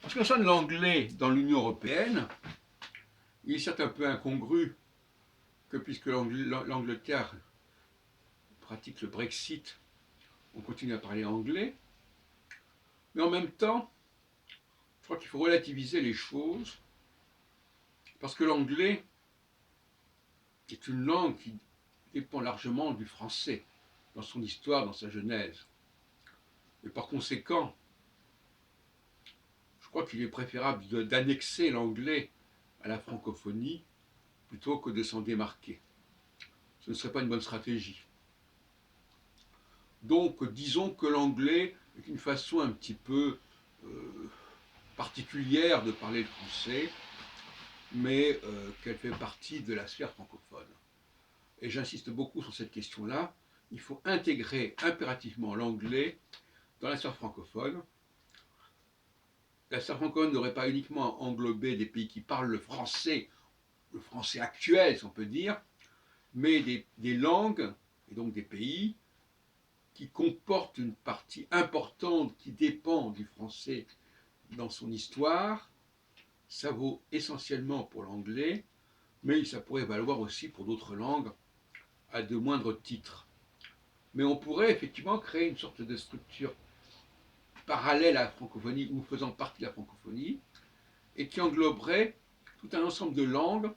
En ce qui concerne l'anglais dans l'Union européenne, il est certes un peu incongru que puisque l'Angleterre pratique le Brexit, on continue à parler anglais, mais en même temps, je crois qu'il faut relativiser les choses, parce que l'anglais est une langue qui dépend largement du français, dans son histoire, dans sa genèse. Et par conséquent, je crois qu'il est préférable d'annexer l'anglais à la francophonie plutôt que de s'en démarquer. Ce ne serait pas une bonne stratégie. Donc, disons que l'anglais est une façon un petit peu particulière de parler le français, mais qu'elle fait partie de la sphère francophone. Et j'insiste beaucoup sur cette question-là. Il faut intégrer impérativement l'anglais dans la sphère francophone. La sphère francophone n'aurait pas uniquement englobé des pays qui parlent le français actuel, si on peut dire, mais des langues, et donc des pays, qui comportent une partie importante qui dépend du français dans son histoire. Ça vaut essentiellement pour l'anglais, mais ça pourrait valoir aussi pour d'autres langues à de moindres titres. Mais on pourrait effectivement créer une sorte de structure parallèle à la francophonie ou faisant partie de la francophonie et qui engloberait tout un ensemble de langues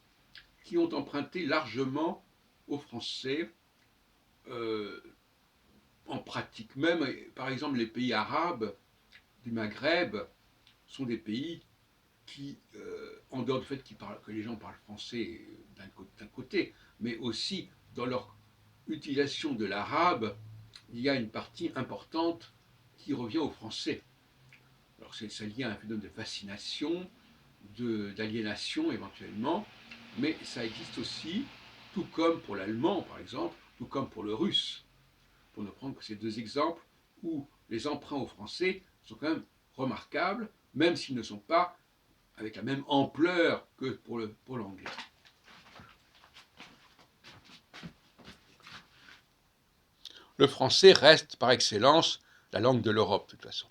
qui ont emprunté largement au français en pratique. Même, par exemple, les pays arabes du Maghreb sont des pays qui, en dehors du fait que les gens parlent français d'un côté, mais aussi dans leur utilisation de l'arabe, il y a une partie importante qui revient au français. Alors ça lié à un phénomène de fascination, d'aliénation éventuellement, mais ça existe aussi, tout comme pour l'allemand par exemple, tout comme pour le russe, pour ne prendre que ces deux exemples où les emprunts au français sont quand même remarquables, même s'ils ne sont pas avec la même ampleur que pour l'anglais. Le français reste par excellence la langue de l'Europe de toute façon.